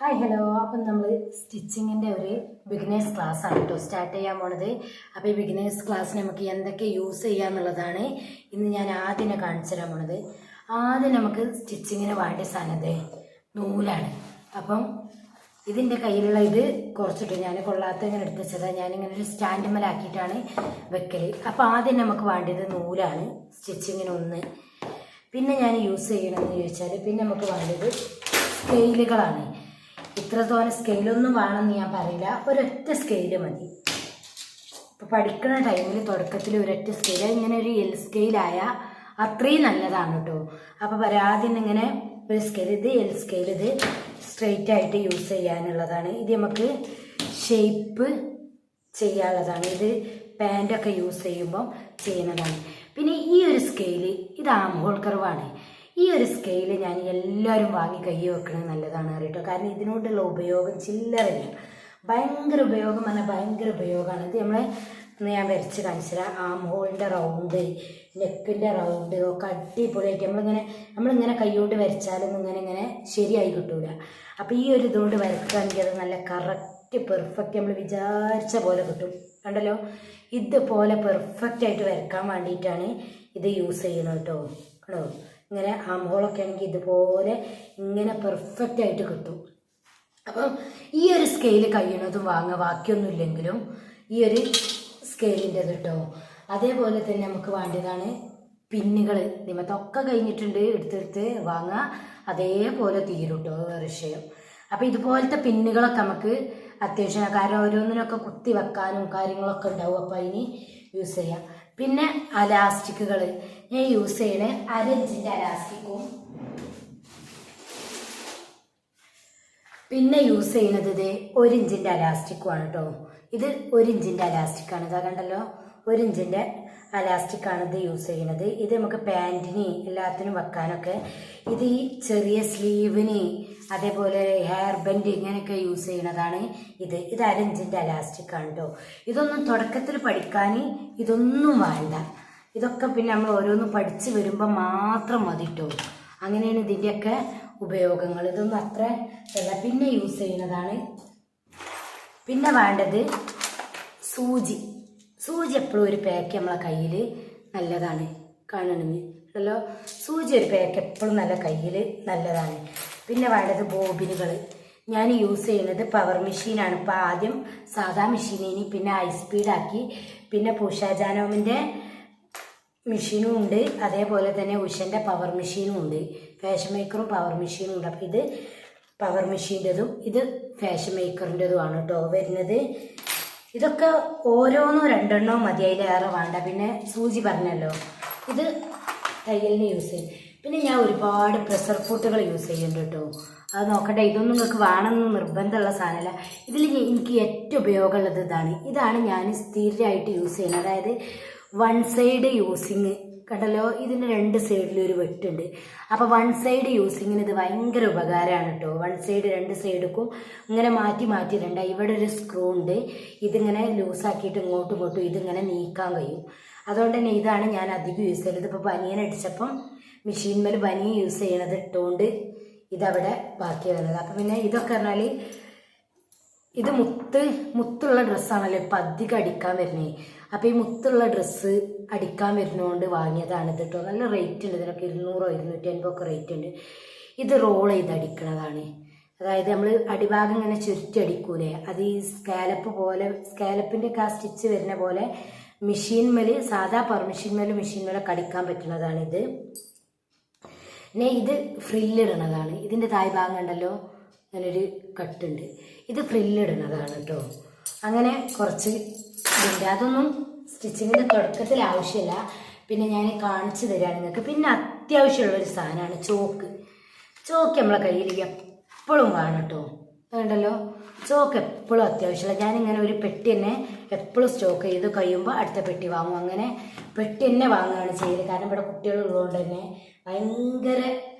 Hi hello. അപ്പം നമ്മൾ സ്റ്റിച്ചിങ്ങിൻ്റെ ഒരു ബിഗിനേഴ്സ് ക്ലാസ് ആണ് കേട്ടോ സ്റ്റാർട്ട് ചെയ്യാൻ പോണത്. അപ്പോൾ ഈ ബിഗിനേഴ്സ് ക്ലാസ് നമുക്ക് എന്തൊക്കെ യൂസ് ചെയ്യാന്നുള്ളതാണ് ഇന്ന് ഞാൻ ആദ്യം കാണിച്ചു തരാൻ പോണത്. ആദ്യം നമുക്ക് സ്റ്റിച്ചിങ്ങിന് വേണ്ട സാധനത് നൂലാണ്. അപ്പം ഇതിൻ്റെ കയ്യിലുള്ള ഇത് കുറച്ചിട്ട് ഞാൻ കൊള്ളാത്ത ഇങ്ങനെ എടുത്ത് വെച്ചതാണ്. ഞാനിങ്ങനെ ഒരു സ്റ്റാൻഡുമ്മലാക്കിയിട്ടാണ് വെക്കൽ. അപ്പോൾ ആദ്യം നമുക്ക് വേണ്ടത് നൂലാണ് സ്റ്റിച്ചിങ്ങിന് ഒന്ന്. പിന്നെ ഞാൻ യൂസ് ചെയ്യണമെന്ന് ചോദിച്ചാൽ പിന്നെ നമുക്ക് വേണ്ടത് സ്കെയിലുകളാണ്. ഇത്രത്തോനെ സ്കെയിലൊന്നും വേണമെന്ന് ഞാൻ പറയില്ല, ഒരൊറ്റ സ്കെയില് മതി. ഇപ്പോൾ പഠിക്കുന്ന ടൈമിൽ തുടക്കത്തിൽ ഒരൊറ്റ സ്കെയിൽ, ഇങ്ങനെ ഒരു എൽ സ്കെയിലായ അത്രയും നല്ലതാണ് കേട്ടോ. അപ്പോൾ ആദ്യം ഇങ്ങനെ ഒരു സ്കെയിൽ, ഇത് എൽ സ്കെയിൽ, ഇത് സ്ട്രെയിറ്റ് ആയിട്ട് യൂസ് ചെയ്യാനുള്ളതാണ്. ഇത് നമുക്ക് ഷേപ്പ് ചെയ്യാനുള്ളതാണ്. ഇത് പാൻറ്റൊക്കെ യൂസ് ചെയ്യുമ്പം ചെയ്യുന്നതാണ്. പിന്നെ ഈ ഒരു സ്കെയില് ഇത് ആം ഹോൾ കർവാണ്. ഈ ഒരു സ്കെയില് ഞാൻ എല്ലാവരും വാങ്ങി കൈ വെക്കണത് നല്ലതാണ് കേട്ടോ. കാരണം ഇതിനോടുള്ള ഉപയോഗം ചില്ലറില്ല, ഭയങ്കര ഉപയോഗം പറഞ്ഞാൽ ഭയങ്കര ഉപയോഗമാണ്. ഇത് ഞാൻ വരച്ച് കാണിച്ചുതരാം. ആം ഹോളിൻ്റെ റൗണ്ട്, നെക്കിൻ്റെ റൗണ്ട് ഒക്കെ അടിപൊളിയായിട്ട് നമ്മളിങ്ങനെ കൈകൊണ്ട് വരച്ചാലൊന്നും ഇങ്ങനെ ശരിയായി കിട്ടൂല. അപ്പോൾ ഈ ഒരു ഇതുകൊണ്ട് വരക്കുകയാണെങ്കിൽ അത് നല്ല കറക്റ്റ് പെർഫെക്റ്റ് നമ്മൾ വിചാരിച്ച പോലെ കിട്ടും. കണ്ടല്ലോ, ഇതുപോലെ പെർഫെക്റ്റ് ആയിട്ട് വരക്കാൻ വേണ്ടിയിട്ടാണ് ഇത് യൂസ് ചെയ്യുന്നത് കേട്ടോ. കണ്ടോ, ഇങ്ങനെ ആം ഹോളൊക്കെ ആണെങ്കിൽ ഇതുപോലെ ഇങ്ങനെ പെർഫെക്റ്റ് ആയിട്ട് കിട്ടും. അപ്പം ഈ ഒരു സ്കെയിൽ കഴിയണതും വാങ്ങുക, ബാക്കിയൊന്നുമില്ലെങ്കിലും ഈ ഒരു സ്കെയിലിൻ്റെത് കേട്ടോ. അതേപോലെ തന്നെ നമുക്ക് വേണ്ടതാണ് പിന്നുകൾ. നിമത്തൊക്കെ കഴിഞ്ഞിട്ടുണ്ട്, എടുത്തെടുത്ത് വാങ്ങുക, അതേപോലെ തീരും കേട്ടോ, വേറെ വിഷയം. അപ്പം ഇതുപോലത്തെ പിന്നുകളൊക്കെ നമുക്ക് അത്യാവശ്യം, കാരണം ഓരോന്നിനൊക്കെ കുത്തി വെക്കാനും കാര്യങ്ങളൊക്കെ ഉണ്ടാവും. അപ്പം അതിന് യൂസ് ചെയ്യാം. പിന്നെ അലാസ്റ്റിക്കുകൾ ഞാൻ യൂസ് ചെയ്യണേ 1/2 ഇഞ്ചിൻ്റെ അലാസ്റ്റിക്കും, പിന്നെ യൂസ് ചെയ്യുന്നത് ഇത് 1 ഇഞ്ചിൻ്റെ അലാസ്റ്റിക്കുമാണ് കേട്ടോ. ഇത് 1 ഇഞ്ചിൻ്റെ അലാസ്റ്റിക്കാണ്. ഇതാ കണ്ടല്ലോ, 1 ഇഞ്ചിൻ്റെ അലാസ്റ്റിക്കാണ് ഇത് യൂസ് ചെയ്യുന്നത്. ഇത് നമുക്ക് പാൻറ്റിന് എല്ലാത്തിനും വെക്കാനൊക്കെ, ഇത് ഈ ചെറിയ സ്ലീവിന്, അതേപോലെ ഹെയർ ബെൻഡ് ഇങ്ങനെയൊക്കെ യൂസ് ചെയ്യുന്നതാണ്. ഇത് 1/2 ഇഞ്ചിൻ്റെ അലാസ്റ്റിക്കാണ് കേട്ടോ. ഇതൊന്നും തുടക്കത്തിൽ പഠിക്കാൻ ഇതൊന്നും വേണ്ട, ഇതൊക്കെ പിന്നെ നമ്മൾ ഓരോന്ന് പഠിച്ച് വരുമ്പോൾ മാത്രം മതി കേട്ടോ. അങ്ങനെയാണ് ഇതിൻ്റെയൊക്കെ ഉപയോഗങ്ങൾ. ഇതൊന്നും അത്ര അല്ല. പിന്നെ യൂസ് ചെയ്യുന്നതാണ്, പിന്നെ വേണ്ടത് സൂചി. സൂചി എപ്പോഴും ഒരു പാക്ക് നമ്മളെ കയ്യിൽ നല്ലതാണ്. കാണണമെന്നല്ലോ, സൂചി ഒരു പാക്ക് എപ്പോഴും നല്ല കയ്യിൽ നല്ലതാണ്. പിന്നെ വേണ്ടത് ബോബിനുകൾ. ഞാൻ യൂസ് ചെയ്യുന്നത് പവർ മെഷീനാണ്. ഇപ്പോൾ ആദ്യം സാധാ മെഷീനിന്, പിന്നെ ഹൈ സ്പീഡാക്കി, പിന്നെ ഉഷാജാനോമിൻ്റെ മെഷീനും ഉണ്ട്, അതേപോലെ തന്നെ ഉഷൻ്റെ പവർ മെഷീനും ഉണ്ട്. ഫാഷൻ മേക്കറും പവർ മെഷീനും ഉണ്ട്. അപ്പോൾ ഇത് പവർ മെഷീൻ്റെതും ഇത് ഫാഷൻ മേക്കറിൻ്റെതുമാണ് കേട്ടോ വരുന്നത്. ഇതൊക്കെ ഓരോന്നോ രണ്ടെണ്ണോ മതി, അതിലേറെ വേണ്ട. പിന്നെ സൂചി പറഞ്ഞല്ലോ, ഇത് തയ്യലിന് യൂസ് ചെയ്യും. പിന്നെ ഞാൻ ഒരുപാട് പ്രഷർ ഫുട്ടുകൾ യൂസ് ചെയ്യുന്നുണ്ട് കേട്ടോ. അത് നോക്കട്ടെ, ഇതൊന്നും നിങ്ങൾക്ക് വേണമെന്ന് നിർബന്ധമുള്ള സാധനമല്ല. ഇതിൽ എനിക്ക് ഏറ്റവും ഉപയോഗമുള്ളത് ഇതാണ് ഞാൻ സ്ഥിരമായിട്ട് യൂസ് ചെയ്യുന്നത്. അതായത് 1 സൈഡ് യൂസിങ്. കണ്ടല്ലോ, ഇതിന് 2 സൈഡിലും ഒരു വെട്ടുണ്ട്. അപ്പോൾ 1 സൈഡ് യൂസിങ്ങിന് ഇത് ഭയങ്കര ഉപകാരമാണ് കേട്ടോ. 1 സൈഡ് 2 സൈഡിക്കും ഇങ്ങനെ മാറ്റി ഇടണ്ട. ഇവിടെ ഒരു സ്ക്രൂ ഉണ്ട്, ഇതിങ്ങനെ ലൂസാക്കിയിട്ട് ഇങ്ങോട്ടും ഇങ്ങോട്ടും ഇതിങ്ങനെ നീക്കാൻ കഴിയും. അതുകൊണ്ട് തന്നെ ഇതാണ് ഞാൻ അധികം യൂസ് ചെയ്യുന്നത്. ഇപ്പോൾ ബനിയൻ അടിച്ചപ്പം മെഷീൻമേൽ ബനിയൻ യൂസ് ചെയ്യണത് ഇട്ടുകൊണ്ട് ഇതവിടെ ബാക്കി വരുന്നത്. അപ്പം പിന്നെ ഇതൊക്കെ പറഞ്ഞാൽ ഇത് മുത്തുള്ള ഡ്രസ്സാണല്ലോ ഇപ്പം അധികം അടിക്കാൻ വരുന്നത്. അപ്പോൾ ഈ മുത്തുള്ള ഡ്രസ്സ് അടിക്കാൻ വരുന്നതുകൊണ്ട് വാങ്ങിയതാണ് ഇത് കേട്ടോ. നല്ല റേറ്റ് ഉണ്ട് ഇതിനൊക്കെ, 200 250 ഒക്കെ റേറ്റ് ഉണ്ട്. ഇത് റോൾ ചെയ്ത് അടിക്കണതാണ്. അതായത് നമ്മൾ അടിഭാഗം ഇങ്ങനെ ചുരുട്ടി അടിക്കൂലേ, അത് ഈ സ്കാലപ്പ് പോലെ, സ്കാലപ്പിൻ്റെ ഒക്കെ ആ സ്റ്റിച്ച് വരുന്ന പോലെ മെഷീൻമേൽ, സാധാ പവർ മെഷീൻമേലൊക്കെ അടിക്കാൻ പറ്റുന്നതാണിത്. പിന്നെ ഇത് ഫ്രില്ലിടണതാണ്. ഇതിൻ്റെ തായ് ഭാഗം ഉണ്ടല്ലോ, അങ്ങനൊരു കട്ടുണ്ട്, ഇത് ഫ്രില്ലിടണതാണ് കേട്ടോ. അങ്ങനെ കുറച്ച് ഇതിൻ്റെ അതൊന്നും സ്റ്റിച്ചിങ്ങിൻ്റെ തുടക്കത്തിൽ ആവശ്യമില്ല. പിന്നെ ഞാൻ കാണിച്ചു തരാം നിങ്ങൾക്ക്. പിന്നെ അത്യാവശ്യമുള്ളൊരു സാധനമാണ് ചോക്ക്. ചോക്ക് നമ്മളെ കയ്യിൽ എപ്പോഴും വേണം കേട്ടോ. അതുകൊണ്ടല്ലോ, ചോക്ക് എപ്പോഴും അത്യാവശ്യമില്ല. ഞാനിങ്ങനെ ഒരു പെട്ടി തന്നെ എപ്പോഴും സ്റ്റോക്ക് ചെയ്ത് കഴിയുമ്പോൾ അടുത്ത പെട്ടി വാങ്ങും. അങ്ങനെ പെട്ടി തന്നെ വാങ്ങുകയാണ് ചെയ്യൽ. കാരണം ഇവിടെ കുട്ടികളുള്ളതുകൊണ്ട് തന്നെ ഭയങ്കര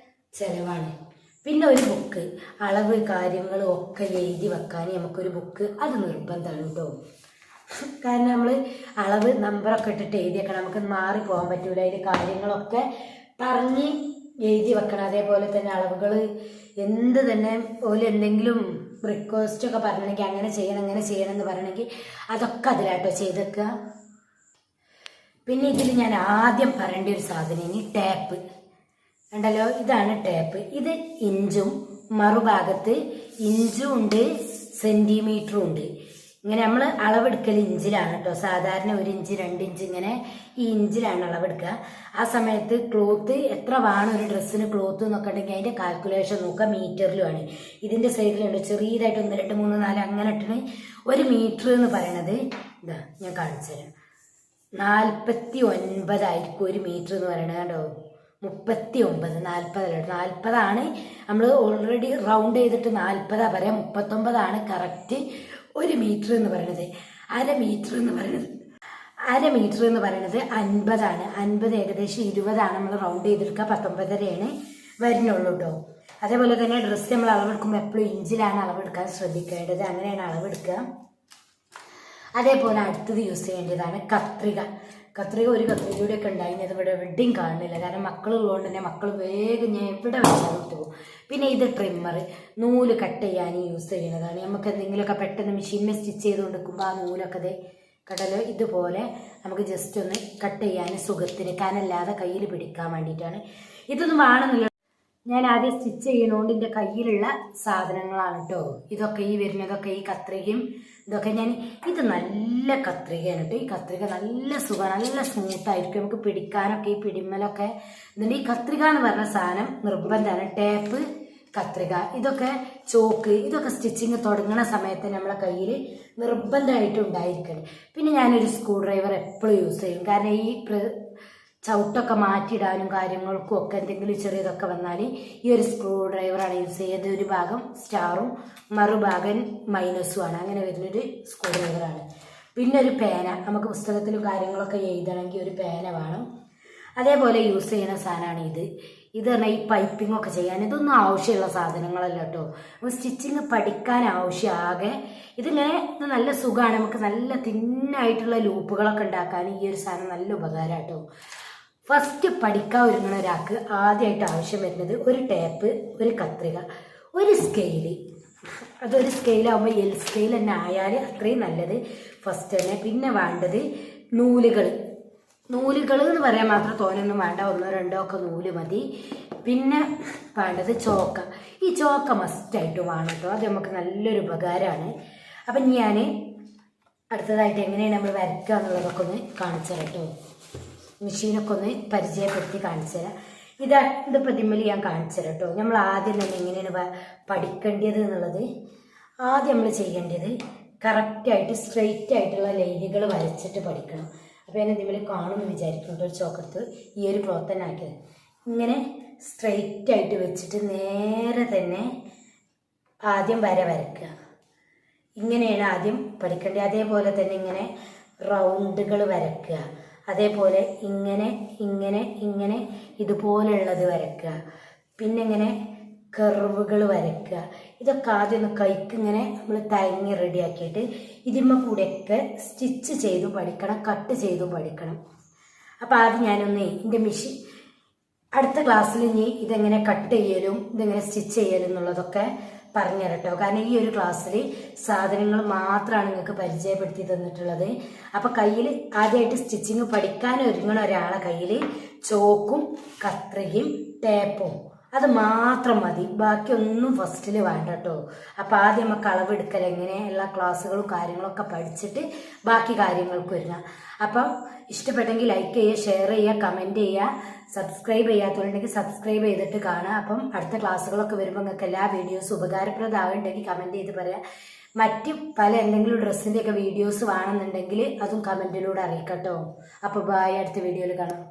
ചിലവാണ്. പിന്നെ ഒരു ബുക്ക്, അളവ് കാര്യങ്ങളും ഒക്കെ എഴുതി വെക്കാൻ നമുക്കൊരു ബുക്ക് അത് നിർബന്ധമാണ് കേട്ടോ. കാരണം നമ്മൾ അളവ് നമ്പറൊക്കെ ഇട്ടിട്ട് എഴുതി വെക്കണം, നമുക്ക് മാറിപ്പോകാൻ പറ്റൂല. അതിൽ കാര്യങ്ങളൊക്കെ പറഞ്ഞ് എഴുതി വെക്കണം. അതേപോലെ തന്നെ അളവുകൾ എന്ത് തന്നെ ഓല് എന്തെങ്കിലും റിക്വസ്റ്റ് ഒക്കെ പറഞ്ഞെങ്കിൽ അങ്ങനെ ചെയ്യണം എന്ന് പറയണമെങ്കിൽ അതൊക്കെ അതിലാട്ടോ ചെയ്തേക്കുക. പിന്നെ ഇതിൽ ഞാൻ ആദ്യം പറയേണ്ട ഒരു സാധനം ഇനി ടാപ്പ് ഉണ്ടല്ലോ, ഇതാണ് ടാപ്പ്. ഇത് ഇഞ്ചും മറുഭാഗത്ത് ഇഞ്ചും ഉണ്ട് സെന്റിമീറ്ററും ഉണ്ട്. ഇങ്ങനെ നമ്മൾ അളവെടുക്കൽ ഇഞ്ചിലാണ് കേട്ടോ. സാധാരണ 1 ഇഞ്ച് 2 ഇഞ്ച് ഇങ്ങനെ ഈ ഇഞ്ചിലാണ് അളവെടുക്കുക. ആ സമയത്ത് ക്ലോത്ത് എത്ര വേണം ഒരു ഡ്രസ്സിന് ക്ലോത്ത് എന്നൊക്കെ ഉണ്ടെങ്കിൽ അതിൻ്റെ കാൽക്കുലേഷൻ നോക്കുക മീറ്ററിലുമാണ്. ഇതിൻ്റെ സൈഡിലുണ്ട് ചെറിയതായിട്ട് 1 2 3 4 അങ്ങനെ ഇട്ടിട്ട് 1 മീറ്റർ എന്ന് പറയണത് ഇതാ ഞാൻ കാണിച്ചു തരാം. 49 ആയിരിക്കും 1 മീറ്റർ എന്ന് പറയണത് കേട്ടോ. 39 40 നമ്മൾ ഓൾറെഡി റൗണ്ട് ചെയ്തിട്ട് 40 പറയാം. 39 കറക്റ്റ് 1 മീറ്റർ എന്ന് പറയുന്നത്. അര മീറ്റർ എന്ന് പറയുന്നത് 50 50 ഏകദേശം 20 നമ്മൾ റൗണ്ട് ചെയ്തെടുക്കുക. 19.5 വരുന്നുള്ളൂ കേട്ടോ. അതേപോലെ തന്നെ ഡ്രസ്സ് നമ്മൾ അളവെടുക്കുമ്പോൾ എപ്പോഴും ഇഞ്ചിലാണ് അളവെടുക്കാൻ ശ്രദ്ധിക്കേണ്ടത്. അങ്ങനെയാണ് അളവെടുക്കുക. അതേപോലെ അടുത്തത് യൂസ് ചെയ്യേണ്ടതാണ് കത്രിക. ഒരു കത്രികയുടെ ഒക്കെ ഉണ്ടായിരുന്നു. അത് ഇവിടെ എവിടെയും കാണുന്നില്ല, കാരണം മക്കളുള്ളതുകൊണ്ട് തന്നെ മക്കൾ വേഗം ഞാൻ എവിടെ വെച്ചാൽ വിട്ടു പോകും. പിന്നെ ഇത് ട്രിമ്മർ, നൂല് കട്ട് ചെയ്യാൻ യൂസ് ചെയ്യുന്നതാണ്. നമുക്ക് എന്തെങ്കിലുമൊക്കെ പെട്ടെന്ന് മെഷീനിൽ സ്റ്റിച്ച് ചെയ്ത് കൊടുക്കുമ്പോൾ ആ നൂലൊക്കെ കടല് ഇതുപോലെ നമുക്ക് ജസ്റ്റ് ഒന്ന് കട്ട് ചെയ്യാൻ സുഖത്തിന്, കനല്ലാതെ കയ്യിൽ പിടിക്കാൻ വേണ്ടിയിട്ടാണ്. ഇതൊന്നും വേണമെന്നില്ല, ഞാൻ ആദ്യം സ്റ്റിച്ച് ചെയ്യണോണ്ട് എൻ്റെ കയ്യിലുള്ള സാധനങ്ങളാണ് കേട്ടോ ഇതൊക്കെ. ഈ വരുന്നതൊക്കെ ഈ കത്രികയും ഇതൊക്കെ ഇത് നല്ല കത്രികയാണ് കേട്ടോ. ഈ കത്രിക നല്ല സുഖമാണ്, നല്ല സ്മൂത്തായിരിക്കും നമുക്ക് പിടിക്കാനൊക്കെ. ഈ പിടിമലൊക്കെ എന്നിട്ട് ഈ കത്രിക എന്ന് പറഞ്ഞ സാധനം നിർബന്ധമാണ്. ടേപ്പ്, കത്രിക, ഇതൊക്കെ ചോക്ക്, ഇതൊക്കെ സ്റ്റിച്ചിങ് തുടങ്ങുന്ന സമയത്ത് നമ്മളെ കയ്യിൽ നിർബന്ധമായിട്ട് ഉണ്ടായിരിക്കണം. പിന്നെ ഞാനൊരു സ്ക്രൂ ഡ്രൈവർ എപ്പോഴും യൂസ് ചെയ്യും, കാരണം ഈ ചവിട്ടൊക്കെ മാറ്റിയിടാനും കാര്യങ്ങൾക്കും ഒക്കെ എന്തെങ്കിലും ചെറിയതൊക്കെ വന്നാൽ ഈ ഒരു സ്ക്രൂ ഡ്രൈവറാണ് യൂസ് ചെയ്യുന്നത്. ഒരു ഭാഗം സ്റ്റാറും മറുഭാഗം മൈനസുമാണ്, അങ്ങനെ വരുന്നൊരു സ്ക്രൂ ഡ്രൈവറാണ്. പിന്നെ ഒരു പേന, നമുക്ക് പുസ്തകത്തിലും കാര്യങ്ങളൊക്കെ എഴുതണമെങ്കിൽ ഒരു പേന വേണം. അതേപോലെ യൂസ് ചെയ്യുന്ന സാധനമാണ് ഇത് പറഞ്ഞാൽ ഈ പൈപ്പിംഗ് ഒക്കെ ചെയ്യാൻ. ഇതൊന്നും ആവശ്യമുള്ള സാധനങ്ങളല്ല കേട്ടോ. സ്റ്റിച്ചിങ് പഠിക്കാൻ ആവശ്യം ആകെ ഇതിങ്ങനെ നല്ല സുഖമാണ്. നമുക്ക് നല്ല തിന്നായിട്ടുള്ള ലൂപ്പുകളൊക്കെ ഉണ്ടാക്കാൻ ഈ ഒരു സാധനം നല്ല ഉപകാരം കേട്ടോ. ഫസ്റ്റ് പഠിക്കാൻ ഒരുങ്ങുന്ന ഒരാൾക്ക് ആദ്യമായിട്ട് ആവശ്യം വരുന്നത് ഒരു ടേപ്പ്, ഒരു കത്രിക, ഒരു സ്കെയില്. അതൊരു സ്കെയിലാകുമ്പോൾ എൽ സ്കെയിൽ തന്നെ ആയാൽ അത്രയും നല്ലത് ഫസ്റ്റ് തന്നെ. പിന്നെ വേണ്ടത് നൂലുകൾ എന്ന് പറയാൻ മാത്രം തോനൊന്നും വേണ്ട, 1 2 ഒക്കെ നൂല് മതി. പിന്നെ വേണ്ടത് ചോക്ക. ഈ ചോക്ക മസ്റ്റായിട്ട് വേണം കേട്ടോ, അത് നമുക്ക് നല്ലൊരു ഉപകാരമാണ്. അപ്പം ഞാൻ അടുത്തതായിട്ട് എങ്ങനെയാണ് നമ്മൾ വരയ്ക്കുക എന്നുള്ളതൊക്കെ ഒന്ന് കാണിച്ചു തരാം കേട്ടോ. മെഷീനൊക്കെ ഒന്ന് പരിചയപ്പെടുത്തി കാണിച്ചു തരാം. ഇതിപ്പോൾ ഇതിമ്മൽ ഞാൻ കാണിച്ചു തരാം കേട്ടോ. നമ്മൾ ആദ്യം തന്നെ എങ്ങനെയാണ് പഠിക്കേണ്ടത് എന്നുള്ളത്. ആദ്യം നമ്മൾ ചെയ്യേണ്ടത് കറക്റ്റായിട്ട് സ്ട്രെയിറ്റ് ആയിട്ടുള്ള ലൈനുകൾ വരച്ചിട്ട് പഠിക്കണം. അപ്പോൾ ഞാൻ ഇതിമ്മൽ കാണുമെന്ന് വിചാരിക്കണം കേട്ടോ. ഒരു ചോക്കെടുത്ത് ഈ ഒരു ക്ലോത്ത് തന്നെ ആക്കിയത് ഇങ്ങനെ സ്ട്രെയിറ്റ് ആയിട്ട് വെച്ചിട്ട് നേരെ തന്നെ ആദ്യം വരയ്ക്കുക. ഇങ്ങനെയാണ് ആദ്യം പഠിക്കേണ്ടത്. അതേപോലെ തന്നെ ഇങ്ങനെ റൗണ്ടുകൾ വരയ്ക്കുക. അതേപോലെ ഇങ്ങനെ ഇതുപോലെയുള്ളത് വരയ്ക്കുക. പിന്നെ ഇങ്ങനെ കർവുകൾ വരയ്ക്കുക. ഇതൊക്കെ ആദ്യം ഒന്ന് കൈക്ക് ഇങ്ങനെ നമ്മൾ തയങ്ങി റെഡിയാക്കിയിട്ട് ഇതിന്മ കൂടെയൊക്കെ സ്റ്റിച്ച് ചെയ്തു പഠിക്കണം, കട്ട് ചെയ്തു പഠിക്കണം. അപ്പോൾ ആദ്യം ഞാനൊന്ന് എൻ്റെ മെഷീൻ അടുത്ത ക്ലാസ്സിൽ ഇനി ഇതെങ്ങനെ കട്ട് ചെയ്യലും ഇതെങ്ങനെ സ്റ്റിച്ച് ചെയ്യലും എന്നുള്ളതൊക്കെ പറഞ്ഞു തരട്ടോ. കാരണം ഈ ഒരു ക്ലാസ്സിൽ സാധനങ്ങൾ മാത്രമാണ് നിങ്ങൾക്ക് പരിചയപ്പെടുത്തി തന്നിട്ടുള്ളത്. അപ്പോൾ കയ്യിൽ ആദ്യമായിട്ട് സ്റ്റിച്ചിങ് പഠിക്കാൻ ഒരുങ്ങണ ഒരാളെ കയ്യിൽ ചോക്കും കത്രികയും ടേപ്പും അത് മാത്രം മതി, ബാക്കിയൊന്നും ഫസ്റ്റിൽ വേണ്ട കേട്ടോ. അപ്പോൾ ആദ്യം നമുക്ക് അളവെടുക്കൽ എങ്ങനെ എല്ലാ ക്ലാസ്സുകളും കാര്യങ്ങളൊക്കെ പഠിച്ചിട്ട് ബാക്കി കാര്യങ്ങൾക്ക് ഒരുങ്ങാം. അപ്പം ഇഷ്ടപ്പെട്ടെങ്കിൽ ലൈക്ക് ചെയ്യുക, ഷെയർ ചെയ്യുക, കമൻറ്റ് ചെയ്യുക. സബ്സ്ക്രൈബ് ചെയ്യാത്തവരുണ്ടെങ്കിൽ സബ്സ്ക്രൈബ് ചെയ്തിട്ട് കാണുക. അപ്പം അടുത്ത ക്ലാസ്സുകളൊക്കെ വരുമ്പോൾ നിങ്ങൾക്ക് എല്ലാ വീഡിയോസും ഉപകാരപ്രദമാകുന്നുണ്ടെങ്കിൽ കമൻറ്റ് ചെയ്ത് പറയാം. മറ്റ് പല എന്തെങ്കിലും ഡ്രസ്സിൻ്റെയൊക്കെ വീഡിയോസ് വേണമെന്നുണ്ടെങ്കിൽ അതും കമൻറ്റിലൂടെ അറിയിക്കട്ടോ. അപ്പോൾ ബായ്, അടുത്ത വീഡിയോയിൽ കാണാം.